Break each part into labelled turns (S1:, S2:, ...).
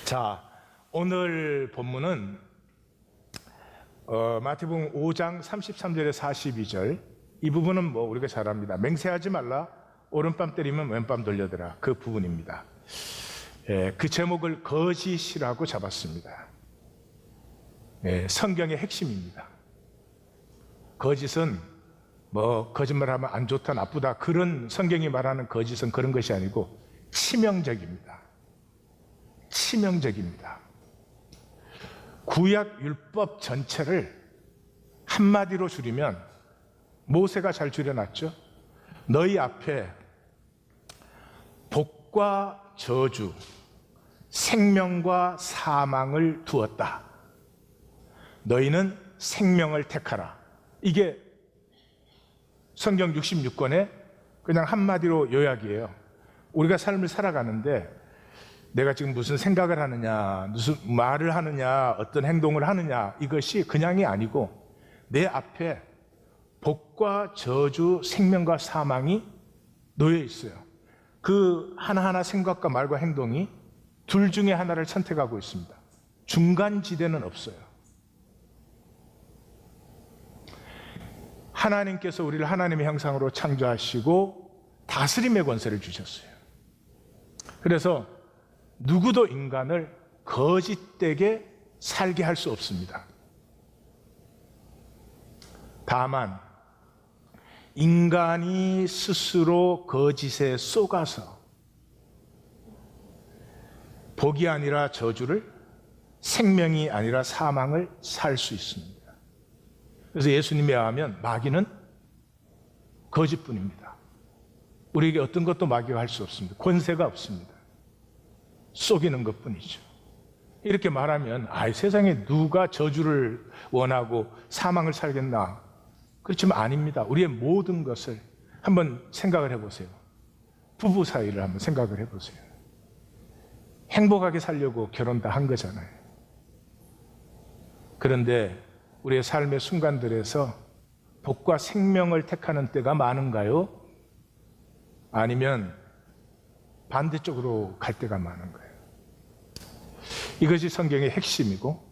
S1: 자, 오늘 본문은 마태복음 5장 33절에 42절. 이 부분은 뭐 우리가 잘 압니다. 맹세하지 말라, 오른밤 때리면 왼밤 돌려대라. 그 부분입니다. 그 제목을 거짓이라고 잡았습니다. 성경의 핵심입니다. 거짓은 뭐 거짓말하면 안 좋다, 나쁘다, 그런 성경이 말하는 거짓은 그런 것이 아니고 치명적입니다. 치명적입니다. 구약 율법 전체를 한마디로 줄이면 모세가 잘 줄여놨죠. 너희 앞에 복과 저주, 생명과 사망을 두었다. 너희는 생명을 택하라. 이게 성경 66권의 그냥 한마디로 요약이에요. 우리가 삶을 살아가는데 내가 지금 무슨 생각을 하느냐, 무슨 말을 하느냐, 어떤 행동을 하느냐, 이것이 그냥이 아니고 내 앞에 복과 저주, 생명과 사망이 놓여 있어요. 그 하나하나 생각과 말과 행동이 둘 중에 하나를 선택하고 있습니다. 중간지대는 없어요. 하나님께서 우리를 하나님의 형상으로 창조하시고 다스림의 권세를 주셨어요. 그래서 누구도 인간을 거짓되게 살게 할 수 없습니다. 다만 인간이 스스로 거짓에 속아서 복이 아니라 저주를, 생명이 아니라 사망을 살 수 있습니다. 그래서 예수님에 의하면 마귀는 거짓뿐입니다. 우리에게 어떤 것도 마귀가 할 수 없습니다. 권세가 없습니다. 속이는 것뿐이죠. 이렇게 말하면 세상에 누가 저주를 원하고 사망을 살겠나? 그렇지만 아닙니다. 우리의 모든 것을 한번 생각을 해보세요. 부부 사이를 한번 생각을 해보세요. 행복하게 살려고 결혼 다 한 거잖아요. 그런데 우리의 삶의 순간들에서 복과 생명을 택하는 때가 많은가요? 아니면 반대쪽으로 갈 때가 많은 거예요. 이것이 성경의 핵심이고,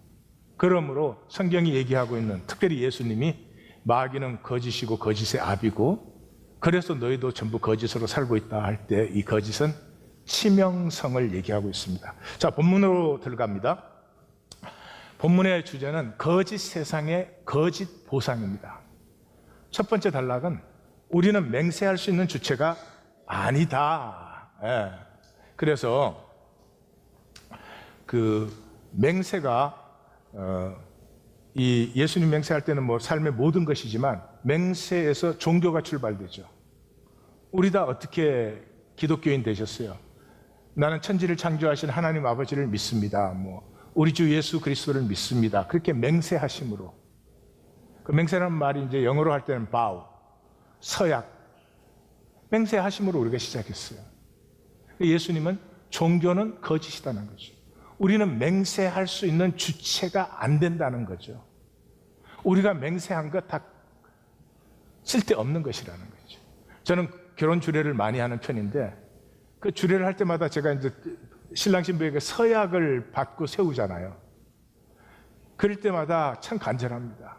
S1: 그러므로 성경이 얘기하고 있는, 특별히 예수님이 마귀는 거짓이고 거짓의 아비고 그래서 너희도 전부 거짓으로 살고 있다 할 때 이 거짓은 치명성을 얘기하고 있습니다. 자, 본문으로 들어갑니다. 본문의 주제는 거짓 세상의 거짓 보상입니다. 첫 번째 단락은 우리는 맹세할 수 있는 주체가 아니다. 그래서 그 맹세가 이 예수님 맹세할 때는 뭐 삶의 모든 것이지만 맹세에서 종교가 출발되죠. 우리 다 어떻게 기독교인 되셨어요? 나는 천지를 창조하신 하나님 아버지를 믿습니다. 뭐 우리 주 예수 그리스도를 믿습니다. 그렇게 맹세하심으로, 그 맹세라는 말이 이제 영어로 할 때는 bow, 서약, 맹세하심으로 우리가 시작했어요. 예수님은 종교는 거짓이라는 거죠. 우리는 맹세할 수 있는 주체가 안 된다는 거죠. 우리가 맹세한 것 다 쓸데없는 것이라는 거죠. 저는 결혼 주례를 많이 하는 편인데 그 주례를 할 때마다 제가 이제 신랑 신부에게 서약을 받고 세우잖아요. 그럴 때마다 참 간절합니다.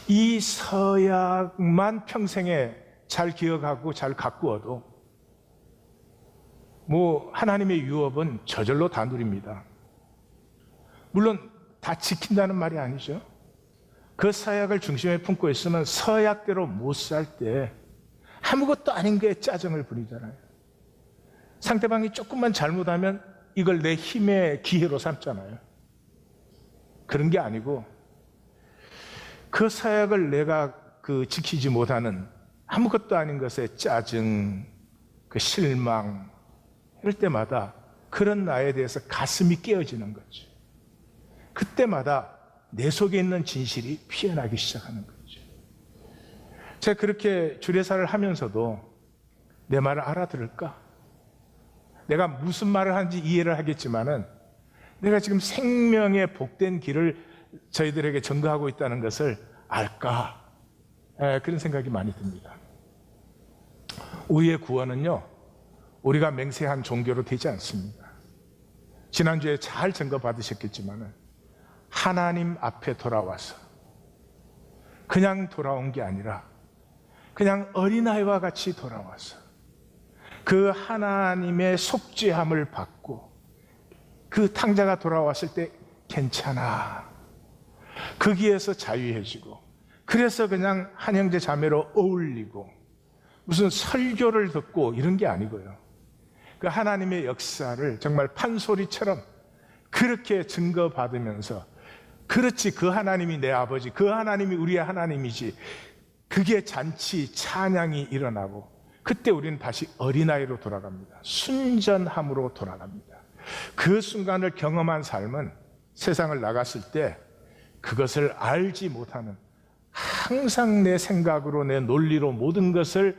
S1: 이 서약만 평생에 잘 기억하고 잘 가꾸어도 뭐 하나님의 유업은 저절로 다 누립니다. 물론 다 지킨다는 말이 아니죠. 그 서약을 중심에 품고 있으면 서약대로 못 살 때 아무것도 아닌 게 짜증을 부리잖아요. 상대방이 조금만 잘못하면 이걸 내 힘의 기회로 삼잖아요. 그런 게 아니고 그 서약을 내가 지키지 못하는 아무것도 아닌 것에 짜증, 그 실망, 이럴 때마다 그런 나에 대해서 가슴이 깨어지는 거죠. 그때마다 내 속에 있는 진실이 피어나기 시작하는 거죠. 제가 그렇게 주례사를 하면서도 내 말을 알아들을까? 내가 무슨 말을 하는지 이해를 하겠지만은 내가 지금 생명의 복된 길을 저희들에게 전가하고 있다는 것을 알까? 그런 생각이 많이 듭니다. 우리의 구원은요, 우리가 맹세한 종교로 되지 않습니다. 지난주에 잘 증거 받으셨겠지만 하나님 앞에 돌아와서 그냥 돌아온 게 아니라 그냥 어린아이와 같이 돌아와서 그 하나님의 속죄함을 받고 그 탕자가 돌아왔을 때 괜찮아, 거기에서 자유해지고, 그래서 그냥 한 형제 자매로 어울리고 무슨 설교를 듣고 이런 게 아니고요. 그 하나님의 역사를 정말 판소리처럼 그렇게 증거받으면서, 그렇지, 그 하나님이 내 아버지, 그 하나님이 우리의 하나님이지, 그게 잔치 찬양이 일어나고, 그때 우리는 다시 어린아이로 돌아갑니다. 순전함으로 돌아갑니다. 그 순간을 경험한 삶은 세상을 나갔을 때 그것을 알지 못하는, 항상 내 생각으로 내 논리로 모든 것을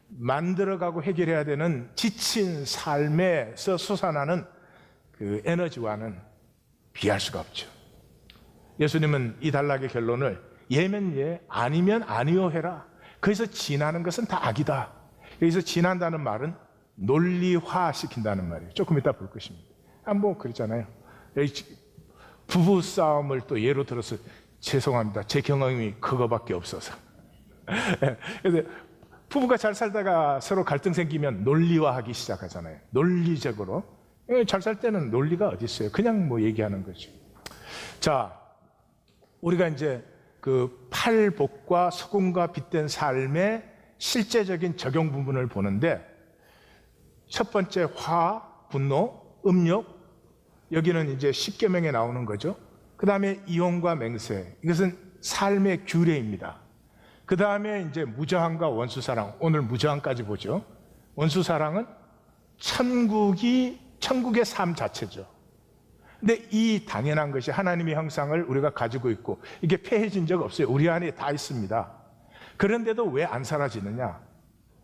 S1: 만들어가고 해결해야 되는 지친 삶에서 솟아나는 그 에너지와는 비할 수가 없죠. 예수님은 이 단락의 결론을 예면 예, 아니면 아니요 해라. 거기서 지나는 것은 다 악이다. 여기서 지난다는 말은 논리화시킨다는 말이에요. 조금 이따 볼 것입니다. 뭐 그랬잖아요. 부부 싸움을 또 예로 들어서, 죄송합니다, 제 경험이 그거밖에 없어서. 그래서 부부가 잘 살다가 서로 갈등 생기면 논리화하기 시작하잖아요. 논리적으로. 잘 살 때는 논리가 어디 있어요? 그냥 뭐 얘기하는 거죠. 자, 우리가 이제 그 팔복과 서금과 빗댄 삶의 실제적인 적용 부분을 보는데, 첫 번째 화, 분노, 음욕, 여기는 이제 십계명에 나오는 거죠. 그 다음에 이혼과 맹세, 이것은 삶의 규례입니다. 그 다음에 이제 무저항과 원수사랑, 오늘 무저항까지 보죠. 원수사랑은 천국의 삶 자체죠. 근데 이 당연한 것이 하나님의 형상을 우리가 가지고 있고, 이게 폐해진 적 없어요. 우리 안에 다 있습니다. 그런데도 왜 안 사라지느냐?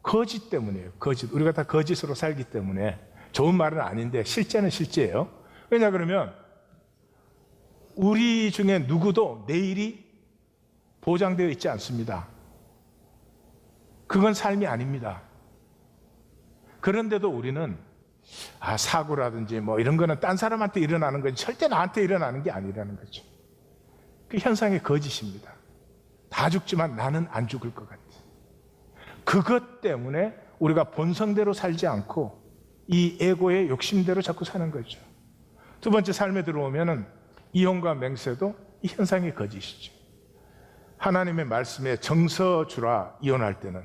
S1: 거짓 때문이에요. 거짓. 우리가 다 거짓으로 살기 때문에. 좋은 말은 아닌데 실제는 실제예요. 왜냐 그러면 우리 중에 누구도 내일이 보장되어 있지 않습니다. 그건 삶이 아닙니다. 그런데도 우리는 사고라든지 뭐 이런 거는 딴 사람한테 일어나는 거지 절대 나한테 일어나는 게 아니라는 거죠. 그 현상의 거짓입니다. 다 죽지만 나는 안 죽을 것 같아. 그것 때문에 우리가 본성대로 살지 않고 이 에고의 욕심대로 자꾸 사는 거죠. 두 번째, 삶에 들어오면은 이혼과 맹세도 이 현상의 거짓이죠. 하나님의 말씀에 정서 주라, 이혼할 때는.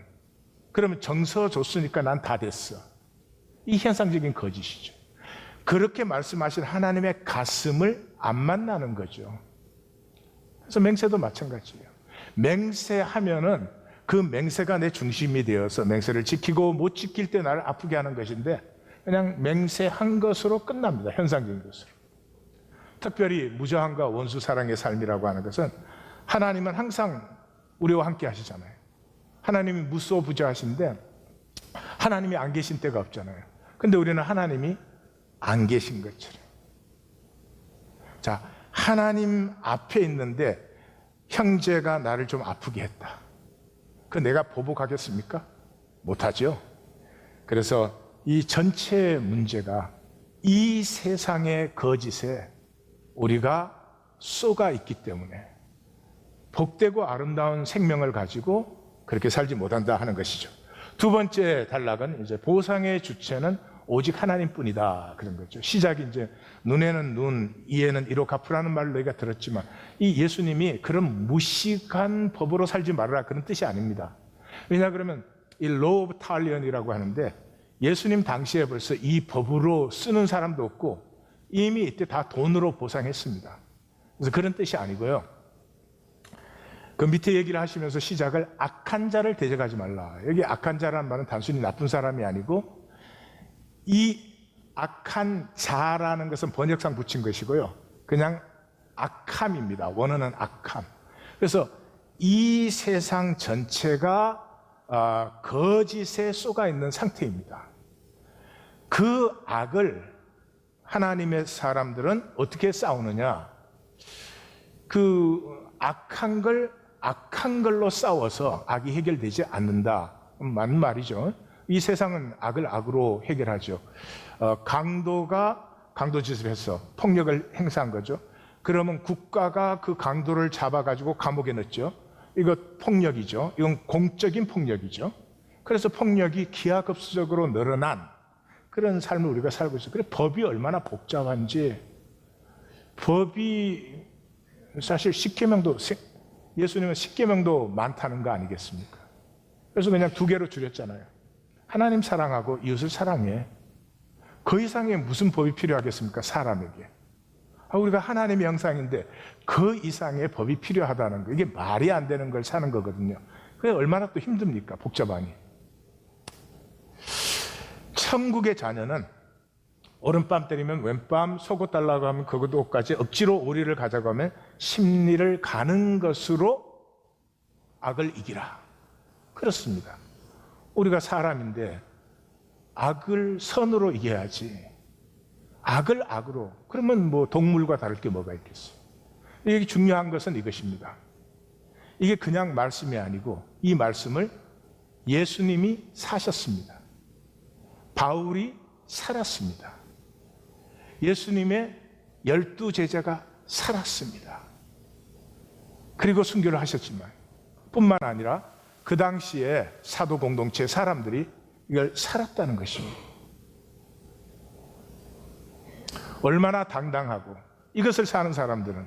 S1: 그러면 정서 줬으니까 난 다 됐어. 이 현상적인 거짓이죠. 그렇게 말씀하신 하나님의 가슴을 안 만나는 거죠. 그래서 맹세도 마찬가지예요. 맹세하면은 그 맹세가 내 중심이 되어서 맹세를 지키고 못 지킬 때 나를 아프게 하는 것인데, 그냥 맹세한 것으로 끝납니다. 현상적인 것으로. 특별히 무저항과 원수 사랑의 삶이라고 하는 것은, 하나님은 항상 우리와 함께 하시잖아요. 하나님이 무소부재하신데 하나님이 안 계신 때가 없잖아요. 근데 우리는 하나님이 안 계신 것처럼. 자, 하나님 앞에 있는데 형제가 나를 좀 아프게 했다. 그 내가 보복하겠습니까? 못하죠. 그래서 이 전체 문제가 이 세상의 거짓에 우리가 쏘가 있기 때문에 복되고 아름다운 생명을 가지고 그렇게 살지 못한다 하는 것이죠. 두 번째 단락은 이제 보상의 주체는 오직 하나님뿐이다 그런 거죠. 시작이 이제 눈에는 눈, 이에는 이로 갚으라는 말을 너희가 들었지만, 이 예수님이 그런 무식한 법으로 살지 말아라 그런 뜻이 아닙니다. 왜냐 그러면 이 law of talion이라고 하는데, 예수님 당시에 벌써 이 법으로 쓰는 사람도 없고 이미 이때 다 돈으로 보상했습니다. 그래서 그런 뜻이 아니고요. 그 밑에 얘기를 하시면서 시작을 악한 자를 대적하지 말라. 여기 악한 자라는 말은 단순히 나쁜 사람이 아니고, 이 악한 자라는 것은 번역상 붙인 것이고요. 그냥 악함입니다. 원어는 악함. 그래서 이 세상 전체가 거짓에 쏘가 있는 상태입니다. 그 악을 하나님의 사람들은 어떻게 싸우느냐? 그 악한 걸로 싸워서 악이 해결되지 않는다. 맞는 말이죠. 이 세상은 악을 악으로 해결하죠. 강도가 강도짓을 폭력을 행사한 거죠. 그러면 국가가 그 강도를 잡아가지고 감옥에 넣었죠. 이거 폭력이죠. 이건 공적인 폭력이죠. 그래서 폭력이 기하급수적으로 늘어난 그런 삶을 우리가 살고 있어요. 그래 법이 얼마나 복잡한지, 법이 사실 예수님은 10계명도 많다는 거 아니겠습니까? 그래서 그냥 2개로 줄였잖아요. 하나님 사랑하고 이웃을 사랑해. 그 이상의 무슨 법이 필요하겠습니까? 사람에게. 우리가 하나님의 형상인데 그 이상의 법이 필요하다는 거, 이게 말이 안 되는 걸 사는 거거든요. 그게 얼마나 또 힘듭니까? 복잡하니. 천국의 자녀는 오른밤 때리면 왼밤, 속옷 달라고 하면 그것도까지 억지로 우리를 가자고 하면 심리를 가는 것으로 악을 이기라. 그렇습니다. 우리가 사람인데 악을 선으로 이겨야지. 악을 악으로. 그러면 뭐 동물과 다를 게 뭐가 있겠어요. 이게 중요한 것은 이것입니다. 이게 그냥 말씀이 아니고 이 말씀을 예수님이 사셨습니다. 바울이 살았습니다. 예수님의 12 제자가 살았습니다. 그리고 순교를 하셨지만 뿐만 아니라 그 당시에 사도 공동체 사람들이 이걸 살았다는 것입니다. 얼마나 당당하고, 이것을 사는 사람들은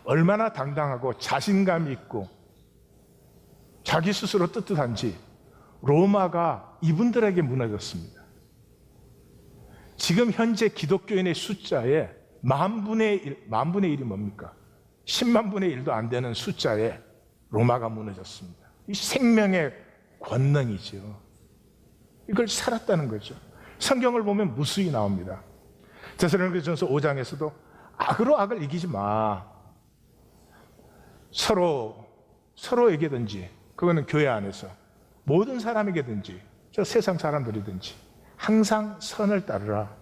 S1: 얼마나 당당하고 자신감이 있고 자기 스스로 떳떳한지 로마가 이분들에게 무너졌습니다. 지금 현재 기독교인의 숫자에 만분의 1이 뭡니까? 10만 분의 1도 안 되는 숫자에 로마가 무너졌습니다. 이 생명의 권능이죠. 이걸 살았다는 거죠. 성경을 보면 무수히 나옵니다. 데살로니가전서 5장에서도 악으로 악을 이기지 마. 서로에게든지, 그거는 교회 안에서 모든 사람에게든지, 저 세상 사람들이든지 항상 선을 따르라.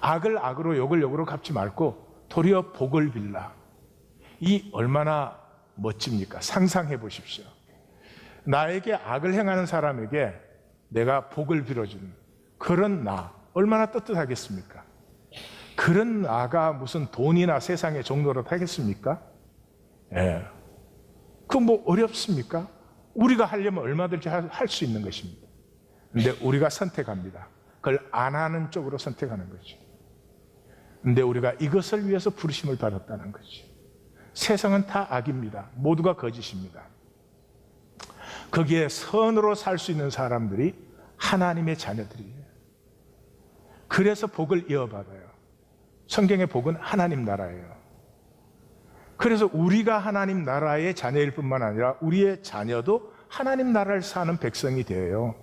S1: 악을 악으로 욕을 욕으로 갚지 말고 도리어 복을 빌라. 이 얼마나 멋집니까? 상상해 보십시오. 나에게 악을 행하는 사람에게 내가 복을 빌어주는 그런 나, 얼마나 떳떳하겠습니까? 그런 나가 무슨 돈이나 세상의 종노릇 하겠습니까? 예. 그 뭐 어렵습니까? 우리가 하려면 얼마든지 할 수 있는 것입니다. 근데 우리가 선택합니다. 그걸 안 하는 쪽으로 선택하는 거죠. 근데 우리가 이것을 위해서 부르심을 받았다는 거죠. 세상은 다 악입니다. 모두가 거짓입니다. 거기에 선으로 살 수 있는 사람들이 하나님의 자녀들이에요. 그래서 복을 이어받아요. 성경의 복은 하나님 나라예요. 그래서 우리가 하나님 나라의 자녀일 뿐만 아니라 우리의 자녀도 하나님 나라를 사는 백성이 되어요.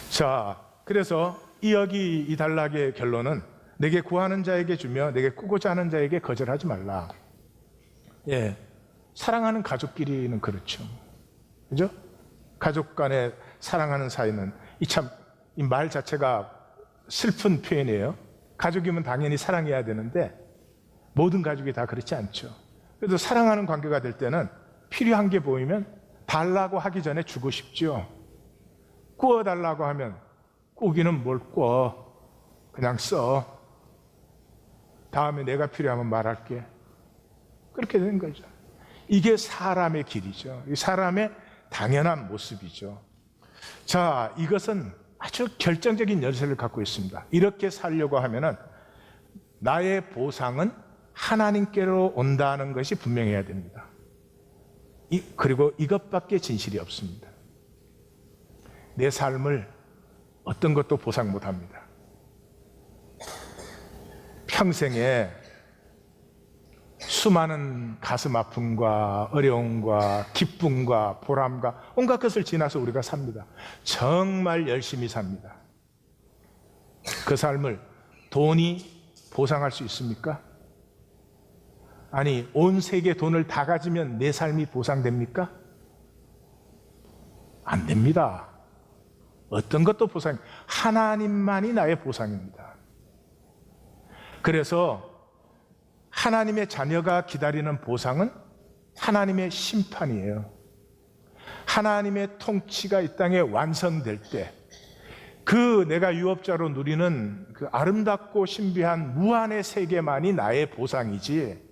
S1: 자, 그래서 이 단락의 결론은 내게 구하는 자에게 주며 내게 꾸고자 하는 자에게 거절하지 말라. 예, 사랑하는 가족끼리는 그렇죠. 그죠? 가족 간에 사랑하는 사이는 이 말 자체가 슬픈 표현이에요. 가족이면 당연히 사랑해야 되는데 모든 가족이 다 그렇지 않죠. 그래도 사랑하는 관계가 될 때는 필요한 게 보이면 달라고 하기 전에 주고 싶죠. 구워달라고 하면 꾸기는 뭘 구워, 그냥 써. 다음에 내가 필요하면 말할게. 그렇게 되는 거죠. 이게 사람의 길이죠. 이 사람의 당연한 모습이죠. 자, 이것은 아주 결정적인 열쇠를 갖고 있습니다. 이렇게 살려고 하면은 나의 보상은 하나님께로 온다는 것이 분명해야 됩니다. 그리고 이것밖에 진실이 없습니다. 내 삶을 어떤 것도 보상 못합니다. 평생에 수많은 가슴 아픔과 어려움과 기쁨과 보람과 온갖 것을 지나서 우리가 삽니다. 정말 열심히 삽니다. 그 삶을 돈이 보상할 수 있습니까? 아니, 온 세계 돈을 다 가지면 내 삶이 보상됩니까? 안 됩니다. 어떤 것도 보상, 하나님만이 나의 보상입니다. 그래서 하나님의 자녀가 기다리는 보상은 하나님의 심판이에요. 하나님의 통치가 이 땅에 완성될 때 그 내가 유업자로 누리는 그 아름답고 신비한 무한의 세계만이 나의 보상이지,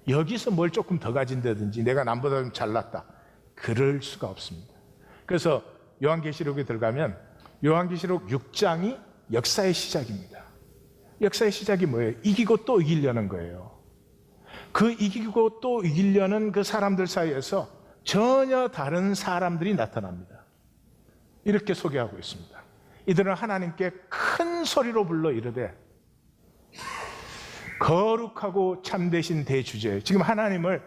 S1: 여기서 뭘 조금 더 가진다든지 내가 남보다 좀 잘났다, 그럴 수가 없습니다. 그래서 요한계시록에 들어가면 요한계시록 6장이 역사의 시작입니다. 역사의 시작이 뭐예요? 이기고 또 이기려는 거예요. 그 이기고 또 이기려는 그 사람들 사이에서 전혀 다른 사람들이 나타납니다. 이렇게 소개하고 있습니다. 이들은 하나님께 큰 소리로 불러 이르되 거룩하고 참되신 대주제, 지금 하나님을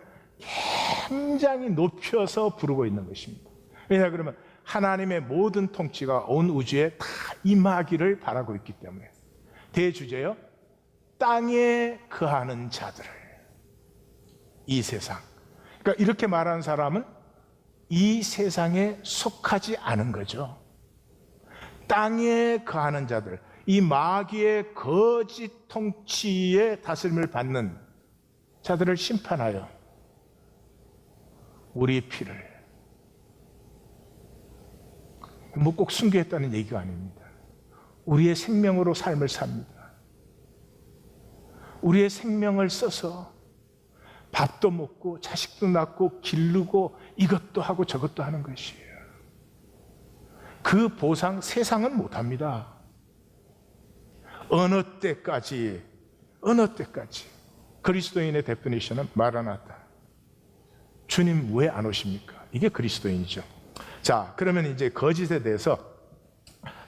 S1: 굉장히 높여서 부르고 있는 것입니다. 왜냐 그러면 하나님의 모든 통치가 온 우주에 다 임하기를 바라고 있기 때문에. 대주제요, 땅에 거하는 자들을, 이 세상, 그러니까 이렇게 말하는 사람은 이 세상에 속하지 않은 거죠. 땅에 거하는 자들, 이 마귀의 거짓 통치의 다스림을 받는 자들을 심판하여 우리의 피를, 뭐 꼭 순교했다는 얘기가 아닙니다. 우리의 생명으로 삶을 삽니다. 우리의 생명을 써서 밥도 먹고 자식도 낳고 기르고 이것도 하고 저것도 하는 것이에요. 그 보상 세상은 못합니다. 어느 때까지 그리스도인의 데피니션은 마라나타, 주님 왜 안 오십니까? 이게 그리스도인이죠. 자, 그러면 이제 거짓에 대해서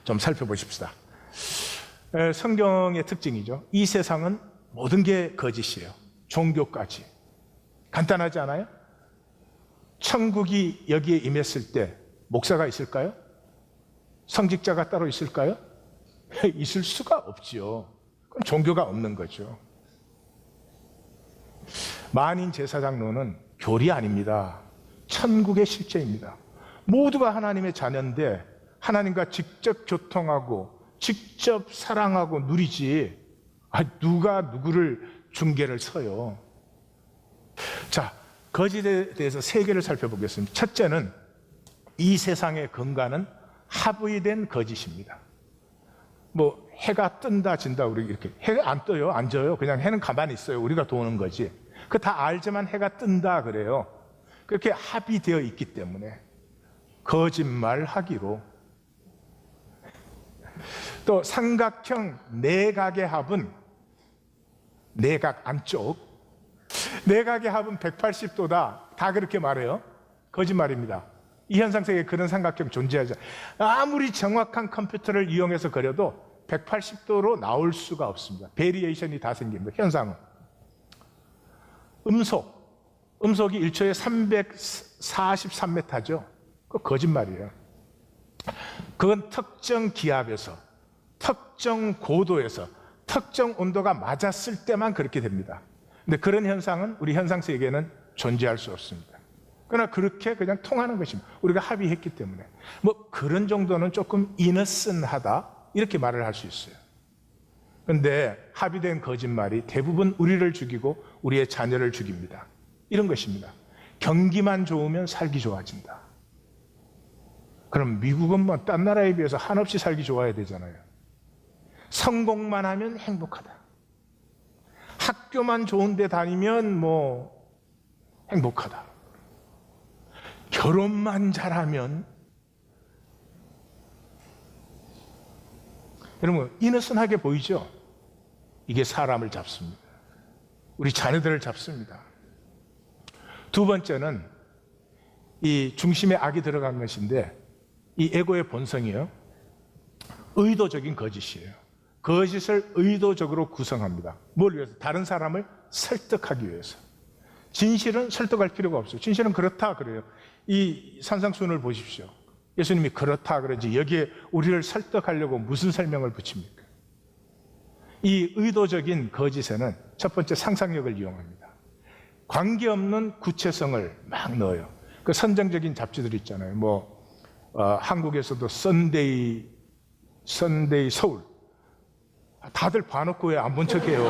S1: 좀 살펴보십시다. 성경의 특징이죠. 이 세상은 모든 게 거짓이에요. 종교까지. 간단하지 않아요? 천국이 여기에 임했을 때 목사가 있을까요? 성직자가 따로 있을까요? 있을 수가 없지요. 그럼 종교가 없는 거죠. 만인 제사장로는 교리 아닙니다. 천국의 실제입니다. 모두가 하나님의 자녀인데 하나님과 직접 교통하고 직접 사랑하고 누리지, 누가 누구를 중개를 서요. 자, 거짓에 대해서 세 개를 살펴보겠습니다. 첫째는 이 세상의 근간은 합의된 거짓입니다. 뭐 해가 뜬다 진다, 우리 이렇게 해가 안 떠요, 안 져요. 그냥 해는 가만히 있어요. 우리가 도는 거지. 그 다 알지만 해가 뜬다 그래요. 그렇게 합의되어 있기 때문에 거짓말하기로. 또 삼각형 내각의 합은, 내각 안쪽 내각의 합은 180도다, 다 그렇게 말해요. 거짓말입니다. 이 현상 세계에 그런 삼각형 존재하지 않아요. 아무리 정확한 컴퓨터를 이용해서 그려도 180도로 나올 수가 없습니다. 베리에이션이 다 생깁니다. 현상은. 음속이 1초에 343m죠. 그거 거짓말이에요. 그건 특정 기압에서, 특정 고도에서, 특정 온도가 맞았을 때만 그렇게 됩니다. 근데 그런 현상은 우리 현상 세계에는 존재할 수 없습니다. 그러나 그렇게 그냥 통하는 것입니다. 우리가 합의했기 때문에. 뭐 그런 정도는 조금 이너슨하다, 이렇게 말을 할 수 있어요. 그런데 합의된 거짓말이 대부분 우리를 죽이고 우리의 자녀를 죽입니다. 이런 것입니다. 경기만 좋으면 살기 좋아진다. 그럼 미국은 뭐 딴 나라에 비해서 한없이 살기 좋아야 되잖아요. 성공만 하면 행복하다. 학교만 좋은 데 다니면 뭐 행복하다. 결혼만 잘하면. 여러분, 이너슨하게 보이죠? 이게 사람을 잡습니다. 우리 자녀들을 잡습니다. 두 번째는 이 중심에 악이 들어간 것인데, 이 에고의 본성이요, 의도적인 거짓이에요. 거짓을 의도적으로 구성합니다. 뭘 위해서? 다른 사람을 설득하기 위해서. 진실은 설득할 필요가 없어요. 진실은 그렇다 그래요. 이 산상수훈을 보십시오. 예수님이 그렇다 그러지 여기에 우리를 설득하려고 무슨 설명을 붙입니까? 이 의도적인 거짓에는 첫 번째 상상력을 이용합니다. 관계없는 구체성을 막 넣어요. 그 선정적인 잡지들 있잖아요. 한국에서도 썬데이 서울, 다들 봐놓고 왜 안 본 척해요?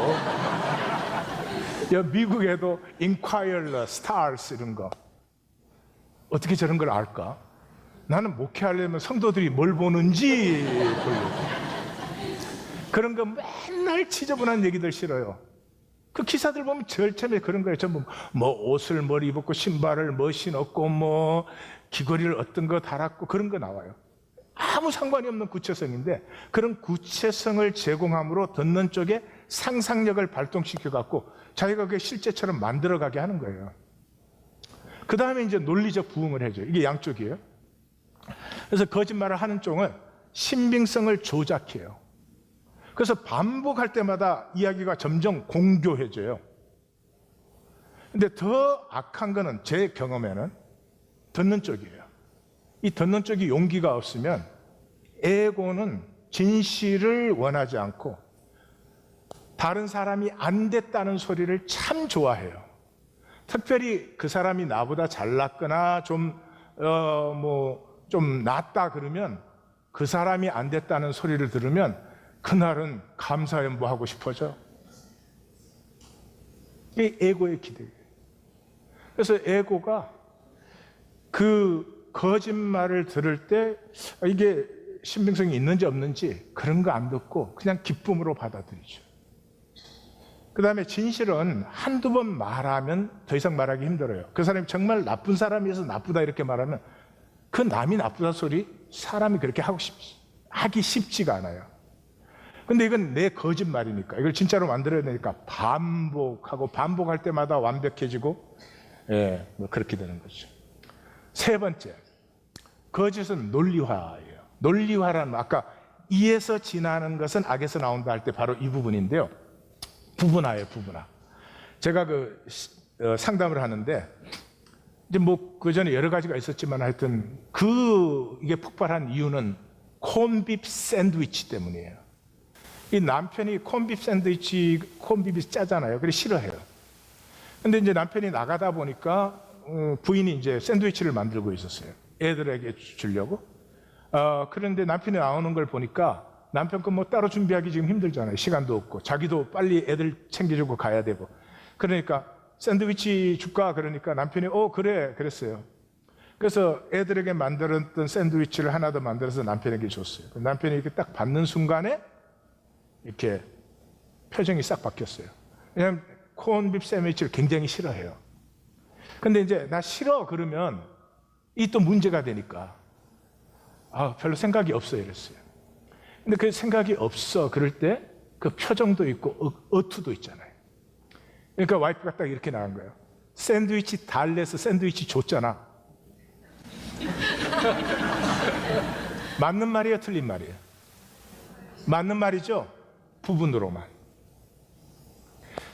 S1: 미국에도 인콰이러, 스타스 이런 거. 어떻게 저런 걸 알까? 나는 목회하려면 성도들이 뭘 보는지 보려고. 그런 거 맨날 지저분한 얘기들 싫어요. 그 기사들 보면 제일 처음에 그런 거예요. 전부 뭐 옷을 뭘 입었고 신발을 뭐 신었고 뭐 귀걸이를 어떤 거 달았고 그런 거 나와요. 아무 상관이 없는 구체성인데 그런 구체성을 제공함으로 듣는 쪽에 상상력을 발동시켜 갖고 자기가 그게 실제처럼 만들어가게 하는 거예요. 그 다음에 이제 논리적 부응을 해줘요. 이게 양쪽이에요. 그래서 거짓말을 하는 쪽은 신빙성을 조작해요. 그래서 반복할 때마다 이야기가 점점 공교해져요. 근데 더 악한 거는 제 경험에는 듣는 쪽이에요. 이 듣는 쪽이 용기가 없으면 에고는 진실을 원하지 않고 다른 사람이 안 됐다는 소리를 참 좋아해요. 특별히 그 사람이 나보다 잘났거나 좀 낫다 그러면 그 사람이 안 됐다는 소리를 들으면 그날은 감사연보하고 싶어져. 이게 에고의 기대예요. 그래서 에고가 그 거짓말을 들을 때 이게 신빙성이 있는지 없는지 그런 거 안 듣고 그냥 기쁨으로 받아들이죠. 그 다음에 진실은 한두 번 말하면 더 이상 말하기 힘들어요. 그 사람이 정말 나쁜 사람이어서 나쁘다 이렇게 말하면 그 남이 나쁘다 소리 사람이 그렇게 하기 쉽지가 않아요. 근데 이건 내 거짓말이니까 이걸 진짜로 만들어야 되니까 반복할 때마다 완벽해지고 뭐 그렇게 되는 거죠. 세 번째, 거짓은 논리화예요. 논리화라는 아까 이에서 지나는 것은 악에서 나온다 할 때 바로 이 부분인데요. 부분화예요, 부분화. 제가 상담을 하는데 이제 뭐 그 전에 여러 가지가 있었지만 하여튼 이게 폭발한 이유는 콘빕 샌드위치 때문이에요. 이 남편이 콘빕이 짜잖아요. 그래서 싫어해요. 근데 이제 남편이 나가다 보니까 부인이 이제 샌드위치를 만들고 있었어요. 애들에게 주려고. 그런데 남편이 나오는 걸 보니까 남편 거 뭐 따로 준비하기 지금 힘들잖아요. 시간도 없고 자기도 빨리 애들 챙겨주고 가야 되고. 그러니까 샌드위치 줄까? 그러니까 남편이 그래 그랬어요. 그래서 애들에게 만들었던 샌드위치를 하나 더 만들어서 남편에게 줬어요. 남편이 이렇게 딱 받는 순간에 이렇게 표정이 싹 바뀌었어요. 왜냐하면 콘빕 샌드위치를 굉장히 싫어해요. 근데 이제 나 싫어 그러면 이 또 문제가 되니까 별로 생각이 없어 이랬어요. 근데 그 생각이 없어 그럴 때 그 표정도 있고 어투도 있잖아요. 그러니까 와이프가 딱 이렇게 나간 거예요. 샌드위치 달래서 샌드위치 줬잖아. 맞는 말이에요, 틀린 말이에요? 맞는 말이죠. 부분으로만.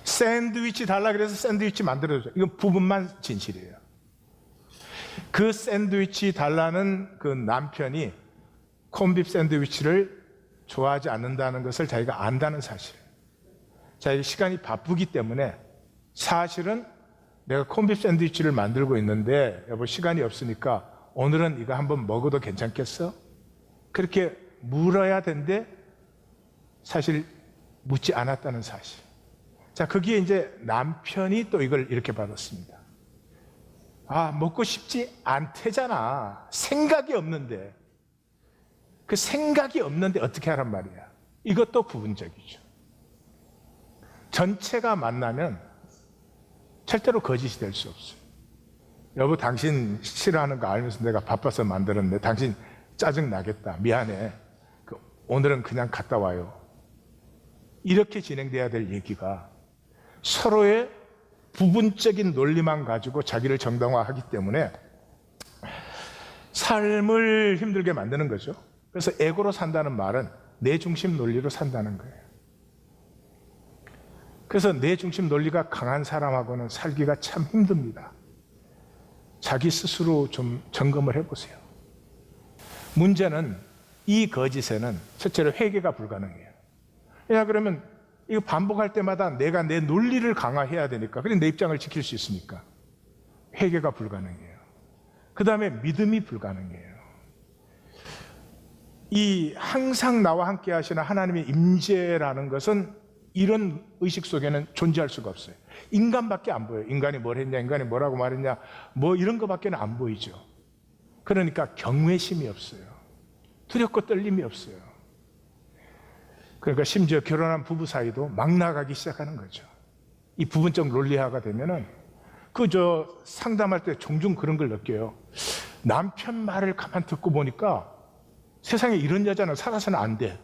S1: 샌드위치 달라 그래서 샌드위치 만들어줘. 이건 부분만 진실이에요. 그 샌드위치 달라는 그 남편이 콘빕 샌드위치를 좋아하지 않는다는 것을 자기가 안다는 사실. 자기 시간이 바쁘기 때문에 사실은 내가 콘빕 샌드위치를 만들고 있는데 여보 시간이 없으니까 오늘은 이거 한번 먹어도 괜찮겠어? 그렇게 물어야 되는데 사실 묻지 않았다는 사실. 자, 거기에 이제 남편이 또 이걸 이렇게 받았습니다. 먹고 싶지 않대잖아. 생각이 없는데. 그 생각이 없는데 어떻게 하란 말이야. 이것도 부분적이죠. 전체가 만나면 절대로 거짓이 될 수 없어요. 여보 당신 싫어하는 거 알면서 내가 바빠서 만들었는데 당신 짜증 나겠다. 미안해. 오늘은 그냥 갔다 와요. 이렇게 진행돼야 될 얘기가 서로의 부분적인 논리만 가지고 자기를 정당화하기 때문에 삶을 힘들게 만드는 거죠. 그래서 에고로 산다는 말은 내 중심 논리로 산다는 거예요. 그래서 내 중심 논리가 강한 사람하고는 살기가 참 힘듭니다. 자기 스스로 좀 점검을 해보세요. 문제는 이 거짓에는 첫째로 회개가 불가능해요. 그러면 이거 반복할 때마다 내가 내 논리를 강화해야 되니까, 그래 내 입장을 지킬 수 있으니까 회개가 불가능해요. 그 다음에 믿음이 불가능해요. 이 항상 나와 함께 하시는 하나님의 임재라는 것은 이런 의식 속에는 존재할 수가 없어요. 인간밖에 안 보여요. 인간이 뭘 했냐, 인간이 뭐라고 말했냐, 뭐 이런 거밖에는 안 보이죠. 그러니까 경외심이 없어요. 두렵고 떨림이 없어요. 그러니까 심지어 결혼한 부부 사이도 막 나가기 시작하는 거죠. 이 부분적 논리화가 되면은 상담할 때 종종 그런 걸 느껴요. 남편 말을 가만 듣고 보니까 세상에 이런 여자는 살아서는 안 돼.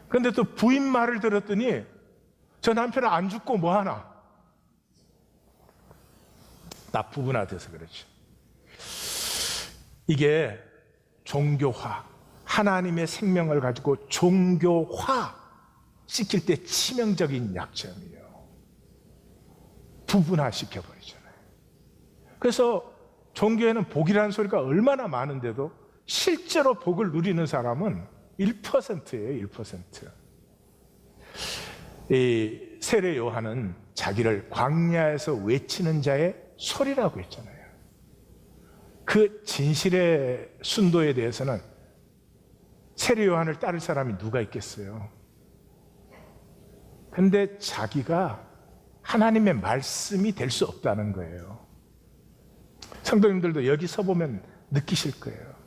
S1: 그런데 또 부인 말을 들었더니 저 남편은 안 죽고 뭐 하나? 나 부분화돼서 그렇죠. 이게 종교화, 하나님의 생명을 가지고 종교화 시킬 때 치명적인 약점이에요. 부분화 시켜버리잖아요. 그래서 종교에는 복이라는 소리가 얼마나 많은데도 실제로 복을 누리는 사람은 1%예요, 1%. 이 세례 요한은 자기를 광야에서 외치는 자의 소리라고 했잖아요. 그 진실의 순도에 대해서는 세례 요한을 따를 사람이 누가 있겠어요? 근데 자기가 하나님의 말씀이 될 수 없다는 거예요. 성도님들도 여기 서보면 느끼실 거예요.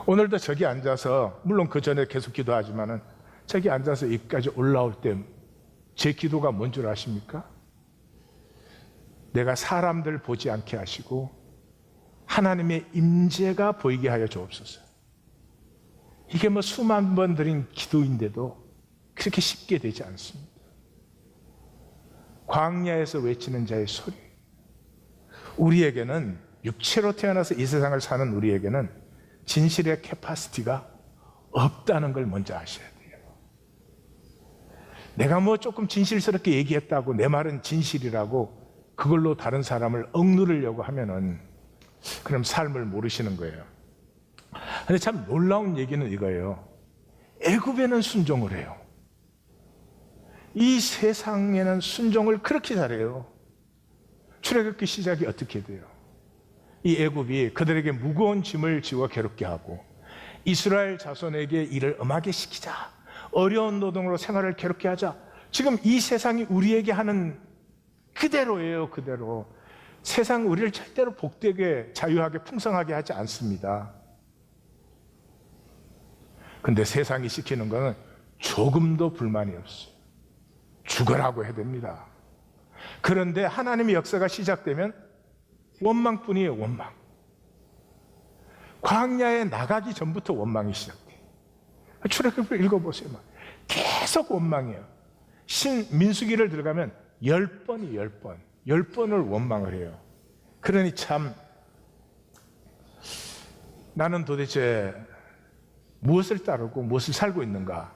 S1: 오늘도 저기 앉아서, 물론 그 전에 계속 기도하지만은 저기 앉아서 여기까지 올라올 때 제 기도가 뭔 줄 아십니까? 내가 사람들 보지 않게 하시고 하나님의 임재가 보이게 하여 주옵소서. 이게 뭐 수만 번 드린 기도인데도 그렇게 쉽게 되지 않습니다. 광야에서 외치는 자의 소리. 우리에게는, 육체로 태어나서 이 세상을 사는 우리에게는 진실의 캐파시티가 없다는 걸 먼저 아셔야 돼요. 내가 뭐 조금 진실스럽게 얘기했다고, 내 말은 진실이라고 그걸로 다른 사람을 억누르려고 하면은 그럼 삶을 모르시는 거예요. 근데 참 놀라운 얘기는 이거예요. 애굽에는 순종을 해요. 이 세상에는 순종을 그렇게 잘해요. 출애굽기 시작이 어떻게 돼요? 이 애굽이 그들에게 무거운 짐을 지워 괴롭게 하고 이스라엘 자손에게 일을 엄하게 시키자, 어려운 노동으로 생활을 괴롭게 하자. 지금 이 세상이 우리에게 하는 그대로예요. 그대로. 세상 우리를 절대로 복되게, 자유하게, 풍성하게 하지 않습니다. 근데 세상이 시키는 거는 조금도 불만이 없어요. 죽으라고 해야 됩니다. 그런데 하나님의 역사가 시작되면 원망뿐이에요. 원망. 광야에 나가기 전부터 원망이 시작돼요. 출애굽을 읽어보세요. 계속 원망이에요. 민수기를 들어가면 10번이 10번, 10번을 원망을 해요. 그러니 참 나는 도대체 무엇을 따르고 무엇을 살고 있는가?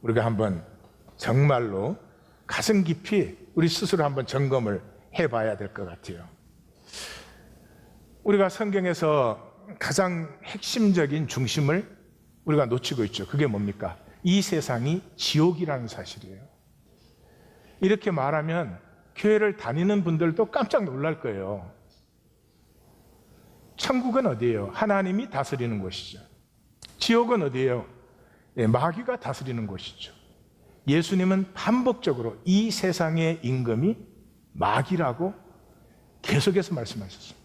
S1: 우리가 한번 정말로 가슴 깊이 우리 스스로 한번 점검을 해봐야 될 것 같아요. 우리가 성경에서 가장 핵심적인 중심을 우리가 놓치고 있죠. 그게 뭡니까? 이 세상이 지옥이라는 사실이에요. 이렇게 말하면 교회를 다니는 분들도 깜짝 놀랄 거예요. 천국은 어디예요? 하나님이 다스리는 곳이죠. 지옥은 어디예요? 마귀가 다스리는 곳이죠. 예수님은 반복적으로 이 세상의 임금이 마귀라고 계속해서 말씀하셨습니다.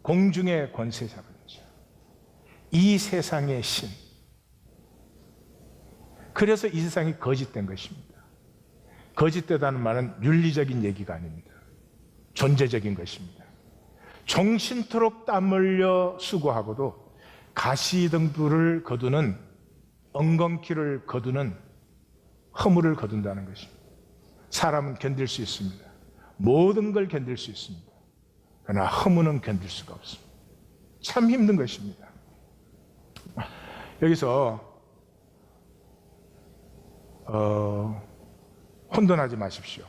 S1: 공중의 권세자분이죠. 이 세상의 신. 그래서 이 세상이 거짓된 것입니다. 거짓되다는 말은 윤리적인 얘기가 아닙니다. 존재적인 것입니다. 종신토록 땀 흘려 수고하고도 가시등불을 거두는, 엉겅퀴를 거두는 허물을 거둔다는 것입니다. 사람은 견딜 수 있습니다. 모든 걸 견딜 수 있습니다. 그러나 허무는 견딜 수가 없습니다. 참 힘든 것입니다. 여기서 혼돈하지 마십시오.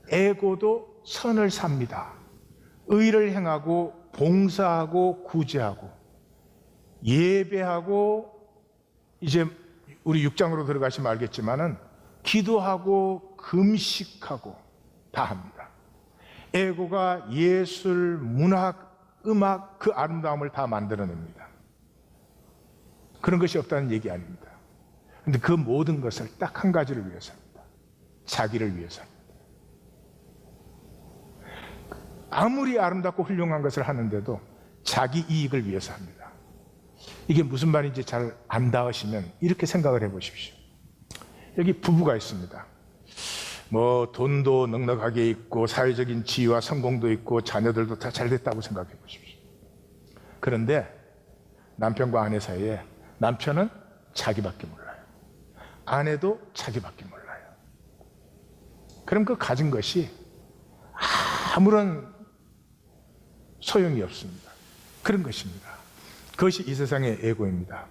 S1: 에고도 선을 삽니다. 의를 행하고 봉사하고 구제하고 예배하고, 이제 우리 6장으로 들어가시면 알겠지만은 기도하고 금식하고 다 합니다. 에고가 예술, 문학, 음악, 그 아름다움을 다 만들어냅니다. 그런 것이 없다는 얘기 아닙니다. 근데 그 모든 것을 딱 한 가지를 위해서 합니다. 자기를 위해서 합니다. 아무리 아름답고 훌륭한 것을 하는데도 자기 이익을 위해서 합니다. 이게 무슨 말인지 잘 안 닿으시면 이렇게 생각을 해보십시오. 여기 부부가 있습니다. 뭐 돈도 넉넉하게 있고 사회적인 지위와 성공도 있고 자녀들도 다 잘 됐다고 생각해 보십시오. 그런데 남편과 아내 사이에 남편은 자기밖에 몰라요. 아내도 자기밖에 몰라요. 그럼 그 가진 것이 아무런 소용이 없습니다. 그런 것입니다. 그것이 이 세상의 에고입니다.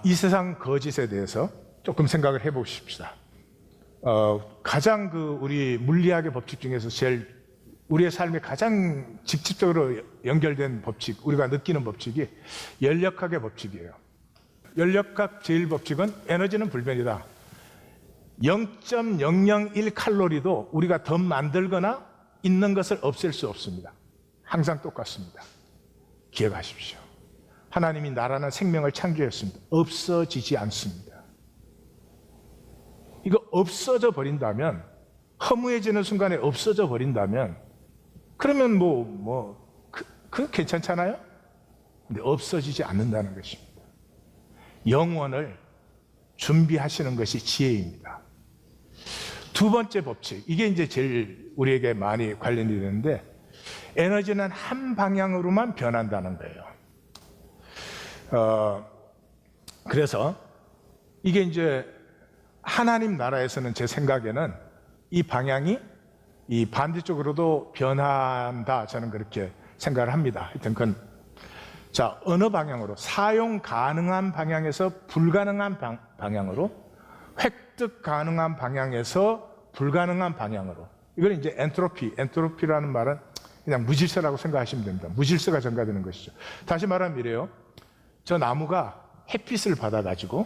S1: 이 세상 거짓에 대해서 조금 생각을 해보십시다. 가장 우리 물리학의 법칙 중에서 제일 우리의 삶에 가장 직접적으로 연결된 법칙, 우리가 느끼는 법칙이 열역학의 법칙이에요. 열역학 제1법칙은 에너지는 불변이다. 0.001 칼로리도 우리가 더 만들거나 있는 것을 없앨 수 없습니다. 항상 똑같습니다. 기억하십시오. 하나님이 나라는 생명을 창조했습니다. 없어지지 않습니다. 이거 없어져 버린다면, 허무해지는 순간에 없어져 버린다면, 그러면 그건 괜찮잖아요? 근데 없어지지 않는다는 것입니다. 영원을 준비하시는 것이 지혜입니다. 두 번째 법칙, 이게 이제 제일 우리에게 많이 관련이 되는데, 에너지는 한 방향으로만 변한다는 거예요. 그래서 이게 이제 하나님 나라에서는 제 생각에는 이 방향이 이 반대쪽으로도 변한다, 저는 그렇게 생각을 합니다. 하여튼 자, 어느 방향으로? 사용 가능한 방향에서 불가능한 방향으로, 획득 가능한 방향에서 불가능한 방향으로. 이걸 이제 엔트로피라는 말은 그냥 무질서라고 생각하시면 됩니다. 무질서가 전가되는 것이죠. 다시 말하면 이래요. 저 나무가 햇빛을 받아가지고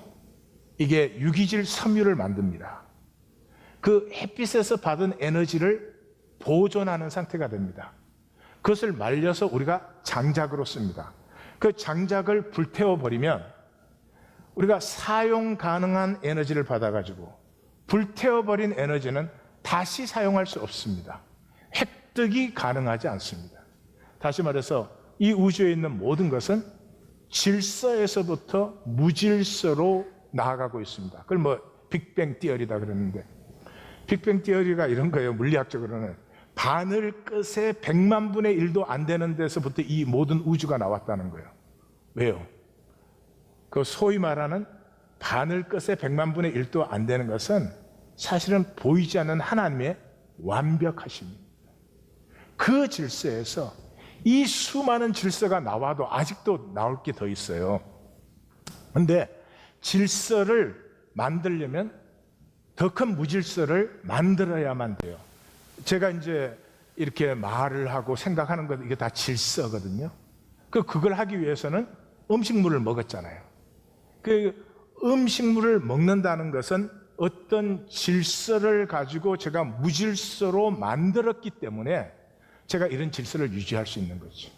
S1: 이게 유기질 섬유를 만듭니다. 그 햇빛에서 받은 에너지를 보존하는 상태가 됩니다. 그것을 말려서 우리가 장작으로 씁니다. 그 장작을 불태워버리면 우리가 사용 가능한 에너지를 받아가지고 불태워버린 에너지는 다시 사용할 수 없습니다. 획득이 가능하지 않습니다. 다시 말해서 이 우주에 있는 모든 것은 질서에서부터 무질서로 나아가고 있습니다. 그걸 빅뱅 띠어리다 그러는데, 빅뱅 띠어리가 이런 거예요. 물리학적으로는 바늘 끝에 100만 분의 1도 안 되는 데서부터 이 모든 우주가 나왔다는 거예요. 왜요? 그 소위 말하는 바늘 끝에 100만 분의 1도 안 되는 것은 사실은 보이지 않는 하나님의 완벽하심입니다. 그 질서에서 이 수많은 질서가 나와도 아직도 나올 게 더 있어요. 그런데 질서를 만들려면 더 큰 무질서를 만들어야만 돼요. 제가 이제 이렇게 말을 하고 생각하는 것, 이게 다 질서거든요. 그걸 하기 위해서는 음식물을 먹었잖아요. 그 음식물을 먹는다는 것은 어떤 질서를 가지고 제가 무질서로 만들었기 때문에 제가 이런 질서를 유지할 수 있는 거죠.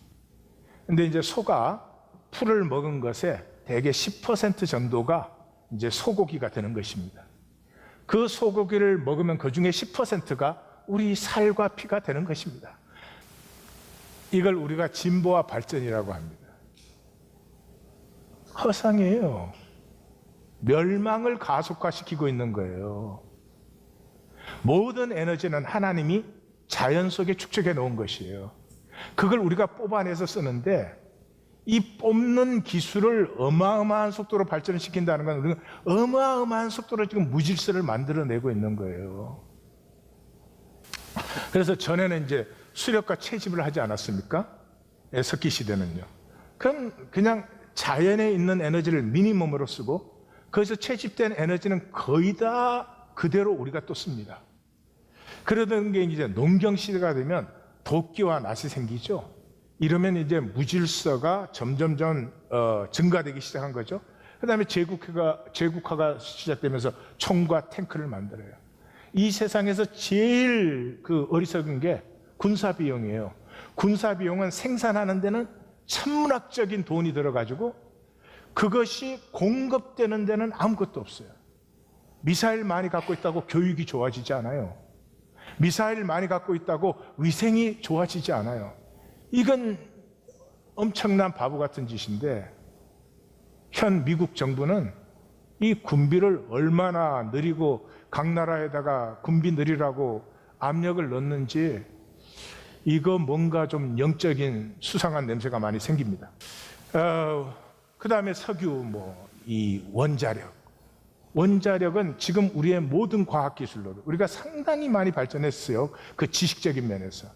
S1: 근데 이제 소가 풀을 먹은 것에 대개 10% 정도가 이제 소고기가 되는 것입니다. 그 소고기를 먹으면 그 중에 10%가 우리 살과 피가 되는 것입니다. 이걸 우리가 진보와 발전이라고 합니다. 허상이에요. 멸망을 가속화시키고 있는 거예요. 모든 에너지는 하나님이 자연 속에 축적해 놓은 것이에요. 그걸 우리가 뽑아내서 쓰는데, 이 뽑는 기술을 어마어마한 속도로 발전시킨다는 건 우리가 어마어마한 속도로 지금 무질서를 만들어내고 있는 거예요. 그래서 전에는 이제 수렵과 채집을 하지 않았습니까? 석기 시대는요. 그럼 그냥 자연에 있는 에너지를 미니멈으로 쓰고 거기서 채집된 에너지는 거의 다 그대로 우리가 또 씁니다. 그러던 게 이제 농경 시대가 되면 도끼와 낫이 생기죠. 이러면 이제 무질서가 점점점 증가되기 시작한 거죠. 그 다음에 제국화가 시작되면서 총과 탱크를 만들어요. 이 세상에서 제일 어리석은 게 군사비용이에요. 군사비용은 생산하는 데는 천문학적인 돈이 들어가지고 그것이 공급되는 데는 아무것도 없어요. 미사일 많이 갖고 있다고 교육이 좋아지지 않아요. 미사일 많이 갖고 있다고 위생이 좋아지지 않아요. 이건 엄청난 바보 같은 짓인데, 현 미국 정부는 이 군비를 얼마나 느리고 각 나라에다가 군비 느리라고 압력을 넣는지, 이거 뭔가 좀 영적인 수상한 냄새가 많이 생깁니다. 그 다음에 석유, 이 원자력은 지금 우리의 모든 과학기술로 우리가 상당히 많이 발전했어요. 그 지식적인 면에서.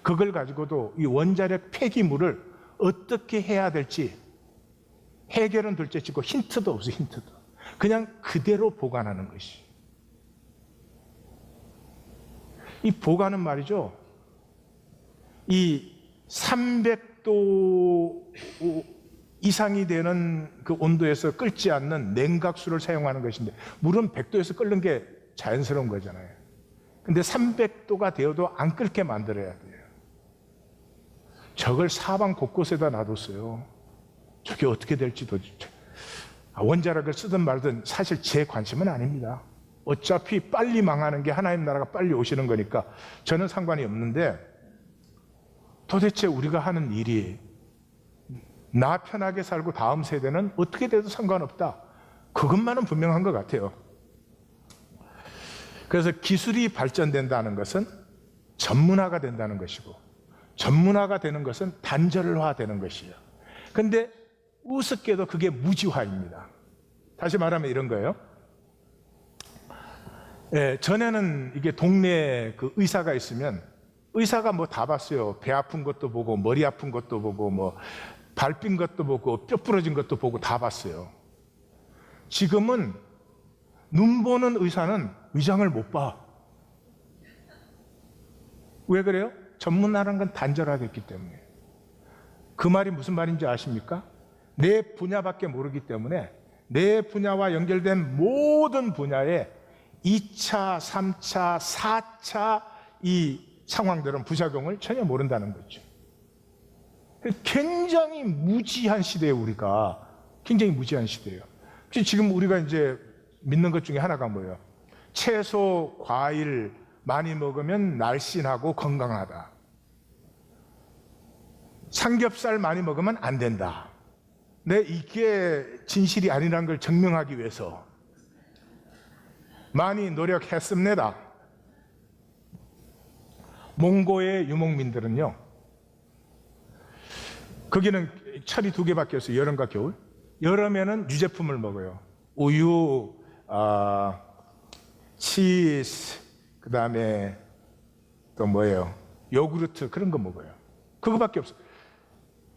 S1: 그걸 가지고도 이 원자력 폐기물을 어떻게 해야 될지 해결은 둘째치고 힌트도 없어요. 힌트도. 그냥 그대로 보관하는 것이. 이 보관은 말이죠, 이 300도 이상이 되는 그 온도에서 끓지 않는 냉각수를 사용하는 것인데, 물은 100도에서 끓는 게 자연스러운 거잖아요. 근데 300도가 되어도 안 끓게 만들어야 돼요. 저걸 사방 곳곳에다 놔뒀어요. 저게 어떻게 될지도. 원자력을 쓰든 말든 사실 제 관심은 아닙니다. 어차피 빨리 망하는 게 하나님 나라가 빨리 오시는 거니까 저는 상관이 없는데, 도대체 우리가 하는 일이 나 편하게 살고 다음 세대는 어떻게 돼도 상관없다, 그것만은 분명한 것 같아요. 그래서 기술이 발전된다는 것은 전문화가 된다는 것이고, 전문화가 되는 것은 단절화되는 것이에요. 근데 우습게도 그게 무지화입니다. 다시 말하면 이런 거예요. 전에는 이게 동네에 그 의사가 있으면 의사가 다 봤어요. 배 아픈 것도 보고, 머리 아픈 것도 보고, 발 삔 것도 보고, 뼈 부러진 것도 보고 다 봤어요. 지금은 눈 보는 의사는 위장을 못 봐. 왜 그래요? 전문화라는 건 단절화됐기 때문에. 그 말이 무슨 말인지 아십니까? 내 분야밖에 모르기 때문에 내 분야와 연결된 모든 분야에 2차, 3차, 4차 이 상황들은 부작용을 전혀 모른다는 거죠. 굉장히 무지한 시대에 우리가, 굉장히 무지한 시대예요. 지금 우리가 이제 믿는 것 중에 하나가 뭐예요? 채소, 과일 많이 먹으면 날씬하고 건강하다. 삼겹살 많이 먹으면 안 된다. 이게 진실이 아니라는 걸 증명하기 위해서 많이 노력했습니다. 몽고의 유목민들은요, 거기는 철이 2개밖에 없어요. 여름과 겨울. 여름에는 유제품을 먹어요. 우유, 치즈, 그 다음에 또 뭐예요? 요구르트, 그런 거 먹어요. 그거밖에 없어요.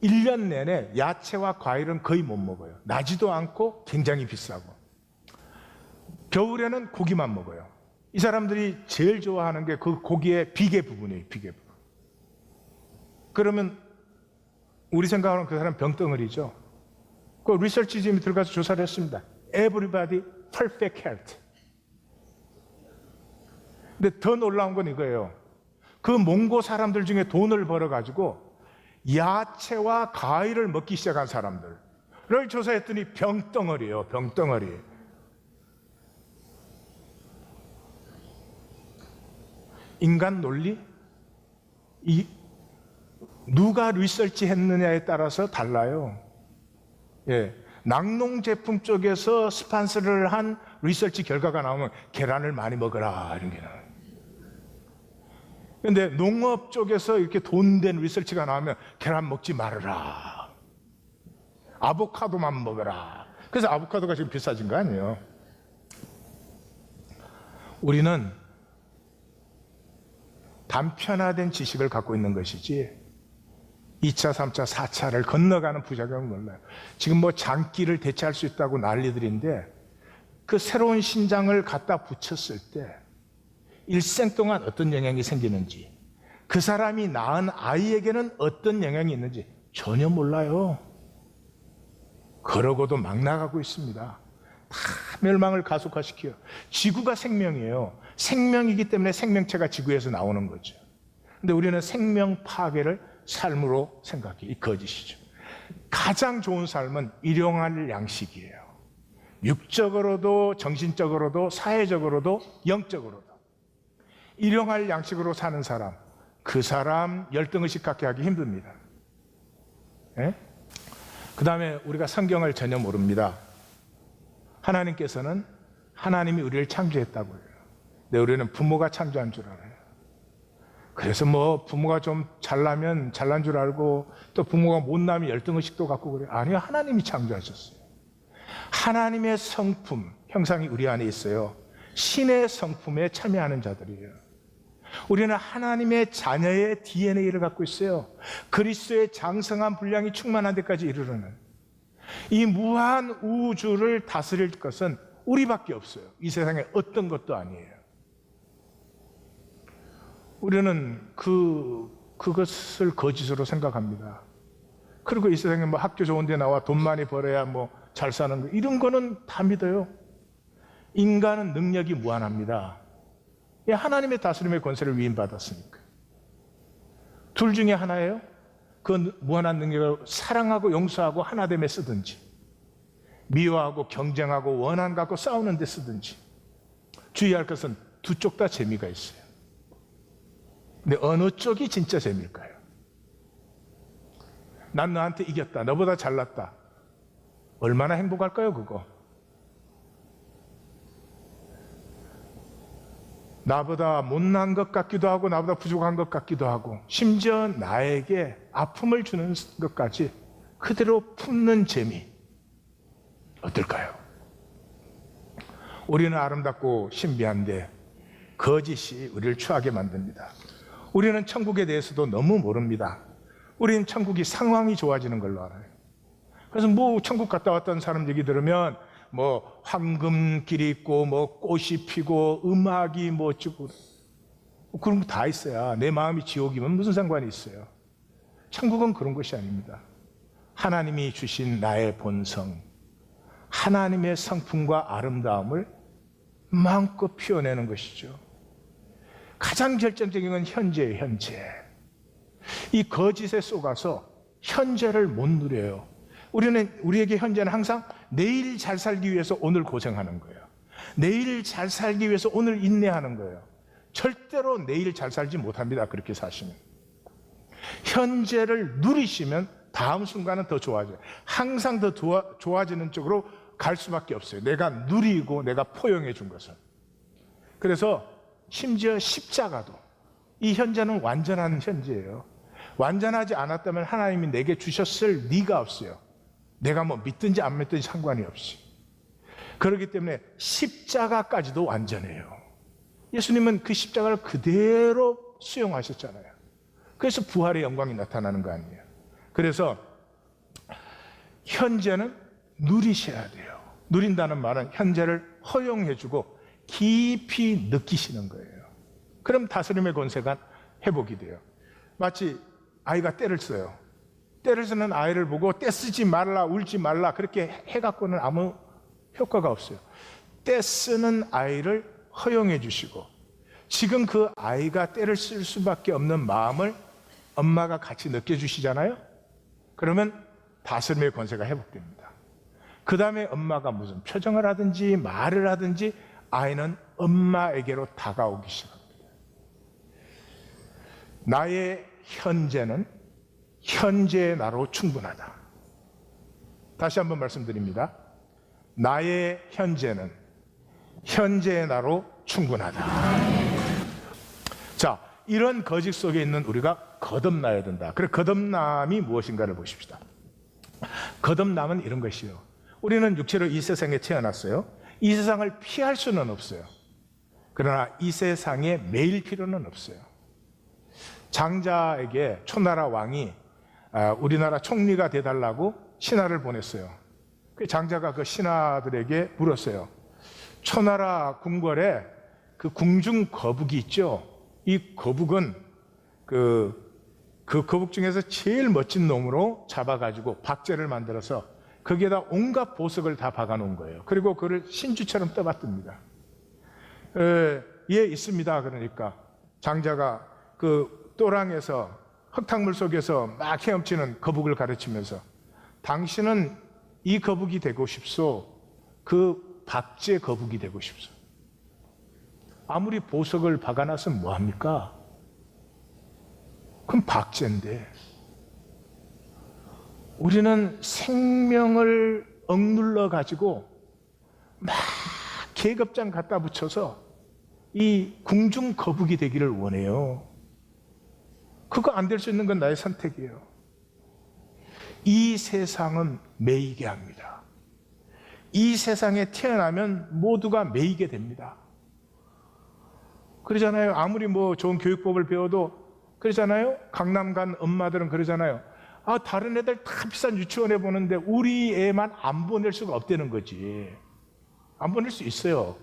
S1: 1년 내내 야채와 과일은 거의 못 먹어요. 나지도 않고 굉장히 비싸고. 겨울에는 고기만 먹어요. 이 사람들이 제일 좋아하는 게 그 고기의 비계 부분이에요. 비계 부분. 그러면 우리 생각하는 그 사람 병덩어리죠. 그 리서치팀이 들어가서 조사를 했습니다. Everybody perfect health. 근데 더 놀라운 건 이거예요. 그 몽고 사람들 중에 돈을 벌어가지고 야채와 과일을 먹기 시작한 사람들을 조사했더니 병덩어리예요. 병덩어리. 인간 논리? 누가 리서치 했느냐에 따라서 달라요. 낙농 제품 쪽에서 스판서를 한 리서치 결과가 나오면 계란을 많이 먹어라, 이런 게 나와요. 근데 농업 쪽에서 이렇게 돈 된 리서치가 나오면 계란 먹지 말아라, 아보카도만 먹어라. 그래서 아보카도가 지금 비싸진 거 아니에요. 우리는 단편화된 지식을 갖고 있는 것이지 2차, 3차, 4차를 건너가는 부작용을 몰라요. 지금 장기를 대체할 수 있다고 난리들인데, 그 새로운 신장을 갖다 붙였을 때 일생 동안 어떤 영향이 생기는지, 그 사람이 낳은 아이에게는 어떤 영향이 있는지 전혀 몰라요. 그러고도 막 나가고 있습니다. 다 멸망을 가속화시켜요. 지구가 생명이에요. 생명이기 때문에 생명체가 지구에서 나오는 거죠. 근데 우리는 생명 파괴를 삶으로 생각해. 이 거짓이죠. 가장 좋은 삶은 일용할 양식이에요. 육적으로도 정신적으로도 사회적으로도 영적으로도. 일용할 양식으로 사는 사람, 그 사람 열등의식 갖게 하기 힘듭니다. 예? 그 다음에 우리가 성경을 전혀 모릅니다. 하나님께서는 하나님이 우리를 창조했다고 해요. 근데 우리는 부모가 창조한 줄 알아요. 그래서 뭐 부모가 좀 잘나면 잘난 줄 알고 또 부모가 못나면 열등의식도 갖고 그래요. 아니요, 하나님이 창조하셨어요. 하나님의 성품, 형상이 우리 안에 있어요. 신의 성품에 참여하는 자들이에요. 우리는 하나님의 자녀의 DNA를 갖고 있어요. 그리스도의 장성한 분량이 충만한 데까지 이르르는 이 무한 우주를 다스릴 것은 우리밖에 없어요. 이 세상에 어떤 것도 아니에요. 우리는 그것을 거짓으로 생각합니다. 그리고 이 세상에 뭐 학교 좋은 데 나와 돈 많이 벌어야 뭐 잘 사는 거, 이런 거는 다 믿어요. 인간은 능력이 무한합니다. 하나님의 다스림의 권세를 위임받았으니까. 둘 중에 하나예요. 그 무한한 능력을 사랑하고 용서하고 하나됨에 쓰든지, 미워하고 경쟁하고 원한 갖고 싸우는 데 쓰든지. 주의할 것은 두 쪽 다 재미가 있어요. 근데 어느 쪽이 진짜 재미일까요? 난 너한테 이겼다, 너보다 잘났다. 얼마나 행복할까요, 그거? 나보다 못난 것 같기도 하고 나보다 부족한 것 같기도 하고 심지어 나에게 아픔을 주는 것까지 그대로 품는 재미, 어떨까요? 우리는 아름답고 신비한데 거짓이 우리를 추하게 만듭니다. 우리는 천국에 대해서도 너무 모릅니다. 우리는 천국이 상황이 좋아지는 걸로 알아요. 그래서 뭐 천국 갔다 왔던 사람 얘기 들으면 뭐 황금길이 있고 뭐 꽃이 피고 음악이 뭐 어쩌고 그런 거 다 있어야 내 마음이 지옥이면 무슨 상관이 있어요. 천국은 그런 것이 아닙니다. 하나님이 주신 나의 본성, 하나님의 성품과 아름다움을 마음껏 피워내는 것이죠. 가장 결정적인 건 현재예요. 현재. 이 거짓에 속아서 현재를 못 누려요. 우리에게 현재는 항상 내일 잘 살기 위해서 오늘 고생하는 거예요. 내일 잘 살기 위해서 오늘 인내하는 거예요. 절대로 내일 잘 살지 못합니다. 그렇게 사시면. 현재를 누리시면 다음 순간은 더 좋아져요. 항상 더 좋아지는 쪽으로 갈 수밖에 없어요. 내가 누리고 내가 포용해 준 것은. 그래서 심지어 십자가도 이 현재는 완전한 현재예요. 완전하지 않았다면 하나님이 내게 주셨을 리가 없어요. 내가 뭐 믿든지 안 믿든지 상관이 없이. 그렇기 때문에 십자가까지도 완전해요. 예수님은 그 십자가를 그대로 수용하셨잖아요. 그래서 부활의 영광이 나타나는 거 아니에요. 그래서 현재는 누리셔야 돼요. 누린다는 말은 현재를 허용해주고 깊이 느끼시는 거예요. 그럼 다스림의 권세가 회복이 돼요. 마치 아이가 떼를 써요. 떼를 쓰는 아이를 보고 떼 쓰지 말라, 울지 말라 그렇게 해갖고는 아무 효과가 없어요. 떼 쓰는 아이를 허용해 주시고 지금 그 아이가 떼를 쓸 수밖에 없는 마음을 엄마가 같이 느껴주시잖아요. 그러면 다스림의 권세가 회복됩니다. 그 다음에 엄마가 무슨 표정을 하든지 말을 하든지 아이는 엄마에게로 다가오기 시작합니다. 나의 현재는 현재의 나로 충분하다. 다시 한번 말씀드립니다. 나의 현재는 현재의 나로 충분하다. 자, 이런 거짓 속에 있는 우리가 거듭나야 된다. 그래, 거듭남이 무엇인가를 보십시다. 거듭남은 이런 것이요. 우리는 육체로 이 세상에 태어났어요. 이 세상을 피할 수는 없어요. 그러나 이 세상에 매일 필요는 없어요. 장자에게 초나라 왕이 우리나라 총리가 돼달라고 신하를 보냈어요. 그 장자가 그 신하들에게 물었어요. 초나라 궁궐에 그 궁중 거북이 있죠. 이 거북은 그 거북 중에서 제일 멋진 놈으로 잡아가지고 박제를 만들어서 거기에다 온갖 보석을 다 박아놓은 거예요. 그리고 그를 신주처럼 떠받듭니다. 예, 있습니다. 그러니까 장자가 그 또랑에서 흙탕물 속에서 막 헤엄치는 거북을 가르치면서 당신은 이 거북이 되고 싶소? 그 박제 거북이 되고 싶소? 아무리 보석을 박아놨으면 뭐합니까? 그럼 박제인데. 우리는 생명을 억눌러 가지고 막 계급장 갖다 붙여서 이 궁중 거북이 되기를 원해요. 그거 안 될 수 있는 건 나의 선택이에요. 이 세상은 매이게 합니다. 이 세상에 태어나면 모두가 매이게 됩니다. 그러잖아요. 아무리 뭐 좋은 교육법을 배워도 그러잖아요. 강남 간 엄마들은 그러잖아요. 아, 다른 애들 다 비싼 유치원에 보는데 우리 애만 안 보낼 수가 없다는 거지. 안 보낼 수 있어요.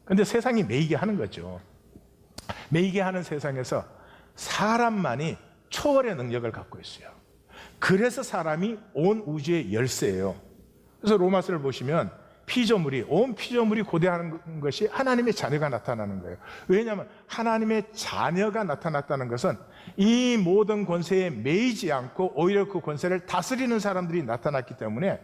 S1: 근데 세상이 매이게 하는 거죠. 매이게 하는 세상에서 사람만이 초월의 능력을 갖고 있어요. 그래서 사람이 온 우주의 열쇠예요. 그래서 로마서를 보시면 피조물이, 온 피조물이 고대하는 것이 하나님의 자녀가 나타나는 거예요. 왜냐하면 하나님의 자녀가 나타났다는 것은 이 모든 권세에 매이지 않고 오히려 그 권세를 다스리는 사람들이 나타났기 때문에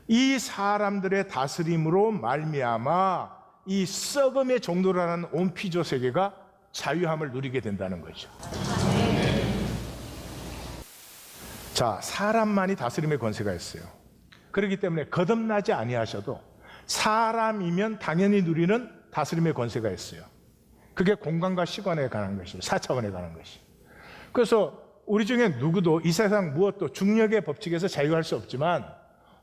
S1: 이 사람들의 다스림으로 말미암아 이 썩음의 종로라는 온 피조 세계가 자유함을 누리게 된다는 거죠. 자, 사람만이 다스림의 권세가 있어요. 그렇기 때문에 거듭나지 아니하셔도 사람이면 당연히 누리는 다스림의 권세가 있어요. 그게 공간과 시간에 관한 것이에요. 4차원에 관한 것이. 그래서 우리 중에 누구도 이 세상 무엇도 중력의 법칙에서 자유할 수 없지만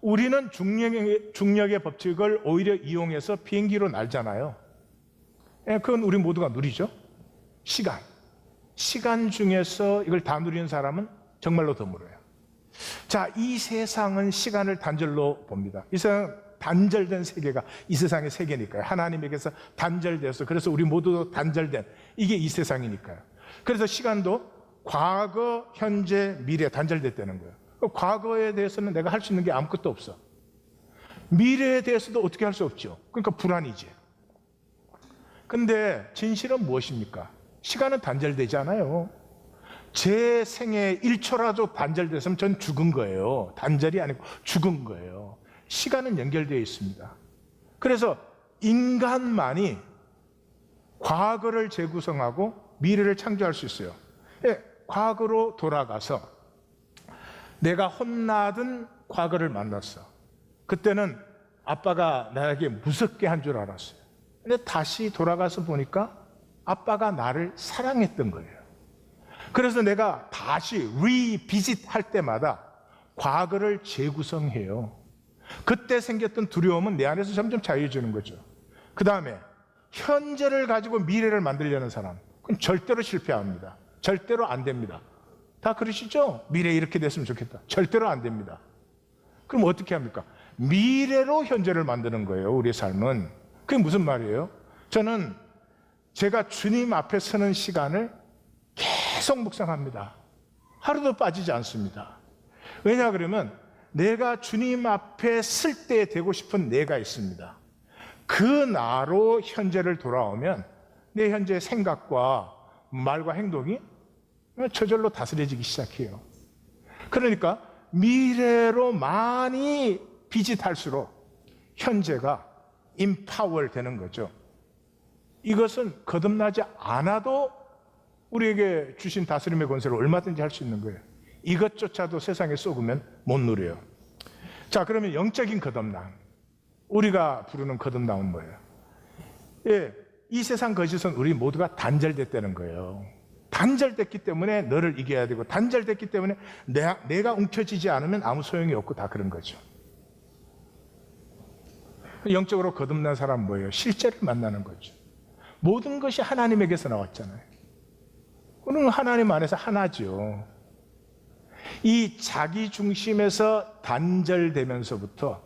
S1: 우리는 중력의 법칙을 오히려 이용해서 비행기로 날잖아요. 그건 우리 모두가 누리죠. 시간 중에서 이걸 다 누리는 사람은 정말로 드물어요. 자, 이 세상은 시간을 단절로 봅니다. 이 세상 단절된 세계가 이 세상의 세계니까요. 하나님에게서 단절돼서, 그래서 우리 모두 단절된 이게 이 세상이니까요. 그래서 시간도 과거, 현재, 미래 단절됐다는 거예요. 과거에 대해서는 내가 할 수 있는 게 아무것도 없어. 미래에 대해서도 어떻게 할 수 없죠. 그러니까 불안이지. 근데 진실은 무엇입니까? 시간은 단절되지 않아요. 제 생애 1초라도 단절됐으면 전 죽은 거예요. 단절이 아니고 죽은 거예요. 시간은 연결되어 있습니다. 그래서 인간만이 과거를 재구성하고 미래를 창조할 수 있어요. 과거로 돌아가서 내가 혼나던 과거를 만났어. 그때는 아빠가 나에게 무섭게 한 줄 알았어요. 근데 다시 돌아가서 보니까 아빠가 나를 사랑했던 거예요. 그래서 내가 다시 리비짓 할 때마다 과거를 재구성해요. 그때 생겼던 두려움은 내 안에서 점점 자유해지는 거죠. 그 다음에 현재를 가지고 미래를 만들려는 사람, 그건 절대로 실패합니다. 절대로 안 됩니다. 다 그러시죠? 미래 이렇게 됐으면 좋겠다. 절대로 안 됩니다. 그럼 어떻게 합니까? 미래로 현재를 만드는 거예요. 우리의 삶은. 그게 무슨 말이에요? 저는 제가 주님 앞에 서는 시간을 계속 묵상합니다. 하루도 빠지지 않습니다. 왜냐 그러면 내가 주님 앞에 쓸 때 되고 싶은 내가 있습니다. 그 나로 현재를 돌아오면 내 현재 생각과 말과 행동이 저절로 다스려지기 시작해요. 그러니까 미래로 많이 비짓할수록 현재가 임파월 되는 거죠. 이것은 거듭나지 않아도 우리에게 주신 다스림의 권세를 얼마든지 할 수 있는 거예요. 이것조차도 세상에 쏘으면 못 누려요. 자, 그러면 영적인 거듭남, 우리가 부르는 거듭남은 뭐예요? 이 세상 거짓은 우리 모두가 단절됐다는 거예요. 단절됐기 때문에 너를 이겨야 되고, 단절됐기 때문에 내가 움켜쥐지 않으면 아무 소용이 없고, 다 그런 거죠. 영적으로 거듭난 사람은 뭐예요? 실제를 만나는 거죠. 모든 것이 하나님에게서 나왔잖아요. 우리는 하나님 안에서 하나죠. 이 자기 중심에서 단절되면서부터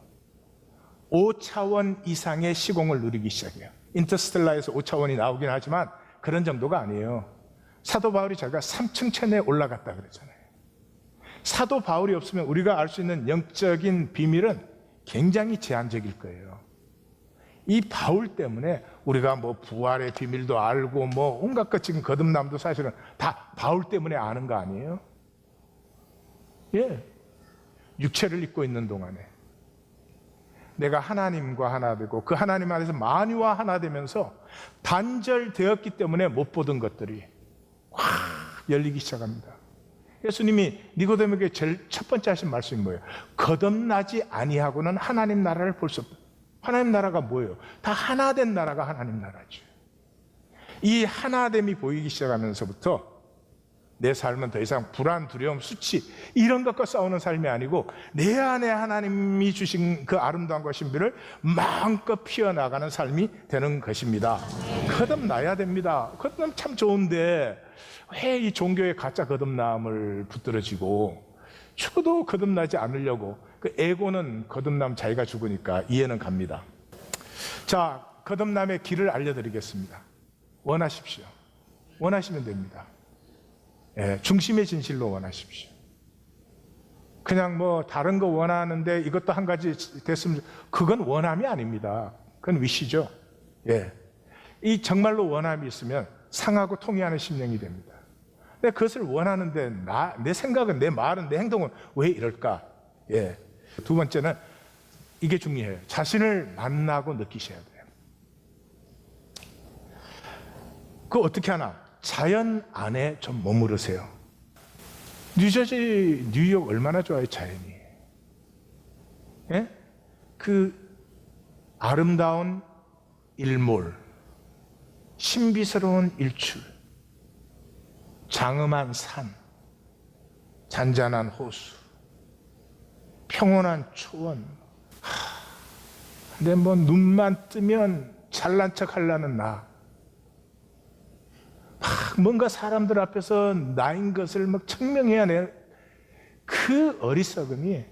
S1: 5차원 이상의 시공을 누리기 시작해요. 인터스텔라에서 5차원이 나오긴 하지만 그런 정도가 아니에요. 사도 바울이 자기가 3층 천에 올라갔다 그랬잖아요. 사도 바울이 없으면 우리가 알 수 있는 영적인 비밀은 굉장히 제한적일 거예요. 이 바울 때문에 우리가 뭐 부활의 비밀도 알고 뭐 온갖 것, 지금 거듭남도 사실은 다 바울 때문에 아는 거 아니에요? 육체를 입고 있는 동안에. 내가 하나님과 하나 되고 그 하나님 안에서 만유와 하나 되면서 단절되었기 때문에 못 보던 것들이 확 열리기 시작합니다. 예수님이 니고데모에게 제일 첫 번째 하신 말씀이 뭐예요? 거듭나지 아니하고는 하나님 나라를 볼 수 없다. 하나님 나라가 뭐예요? 다 하나 된 나라가 하나님 나라죠. 이 하나됨이 보이기 시작하면서부터 내 삶은 더 이상 불안, 두려움, 수치 이런 것과 싸우는 삶이 아니고 내 안에 하나님이 주신 그 아름다움과 신비를 마음껏 피어나가는 삶이 되는 것입니다. 거듭나야 됩니다. 거듭나면 참 좋은데 왜 이 종교의 가짜 거듭남을 붙들어지고 죽어도 거듭나지 않으려고 그 에고는 거듭남 자기가 죽으니까 이해는 갑니다. 자, 거듭남의 길을 알려드리겠습니다. 원하십시오. 원하시면 됩니다. 예, 중심의 진실로 원하십시오. 그냥 뭐 다른 거 원하는데 이것도 한 가지 됐으면 그건 원함이 아닙니다. 그건 위시죠. 예, 이 정말로 원함이 있으면 상하고 통해하는 심령이 됩니다. 근데 그것을 원하는데 내 생각은, 내 말은, 내 행동은 왜 이럴까? 예. 두 번째는 이게 중요해요. 자신을 만나고 느끼셔야 돼요. 그거 어떻게 하나? 자연 안에 좀 머무르세요. 뉴저지, 뉴욕 얼마나 좋아요, 자연이. 예? 그 아름다운 일몰, 신비스러운 일출, 장엄한 산, 잔잔한 호수, 평온한 초원. 근데 뭐 눈만 뜨면 잘난 척 하려는 나. 뭔가 사람들 앞에서 나인 것을 막 증명해야 내 그 어리석음이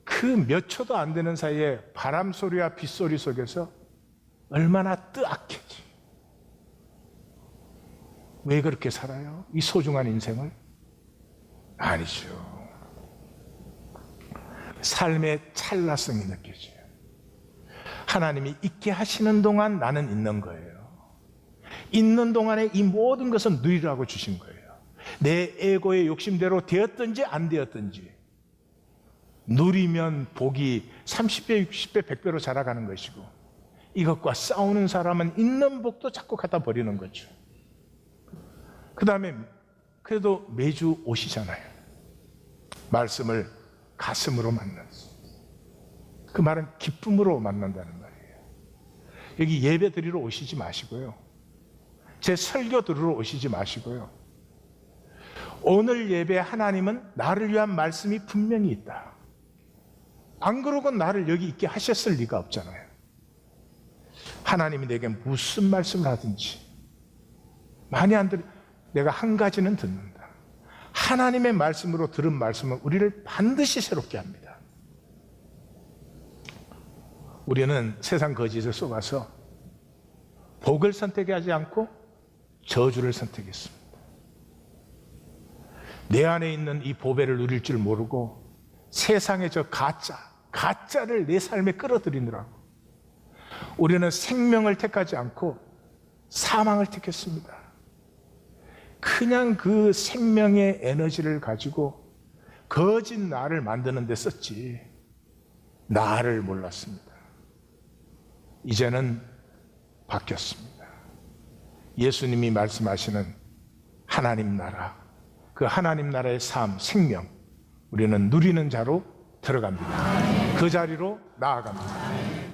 S1: 그 몇 초도 안 되는 사이에 바람 소리와 빗소리 속에서 얼마나 뜨악해지. 왜 그렇게 살아요? 이 소중한 인생을? 아니죠. 삶의 찰나성이 느껴져요. 하나님이 있게 하시는 동안 나는 있는 거예요. 있는 동안에 이 모든 것은 누리라고 주신 거예요. 내 에고의 욕심대로 되었든지 안 되었든지 누리면 복이 30배, 60배, 100배로 자라가는 것이고 이것과 싸우는 사람은 있는 복도 자꾸 갖다 버리는 거죠. 그 다음에 그래도 매주 오시잖아요. 말씀을 가슴으로 만났어. 그 말은 기쁨으로 만난다는 말이에요. 여기 예배 드리러 오시지 마시고요. 제 설교 들으러 오시지 마시고요. 오늘 예배 하나님은 나를 위한 말씀이 분명히 있다. 안 그러고 나를 여기 있게 하셨을 리가 없잖아요. 하나님이 내게 무슨 말씀을 하든지 많이 안 들어 내가 한 가지는 듣는다. 하나님의 말씀으로 들은 말씀은 우리를 반드시 새롭게 합니다. 우리는 세상 거짓에 속아서 복을 선택하지 않고 저주를 선택했습니다. 내 안에 있는 이 보배를 누릴 줄 모르고 세상의 저 가짜를 내 삶에 끌어들이느라고 우리는 생명을 택하지 않고 사망을 택했습니다. 그냥 그 생명의 에너지를 가지고 거짓 나를 만드는 데 썼지 나를 몰랐습니다. 이제는 바뀌었습니다. 예수님이 말씀하시는 하나님 나라, 그 하나님 나라의 삶, 생명 우리는 누리는 자로 들어갑니다. 그 자리로 나아갑니다.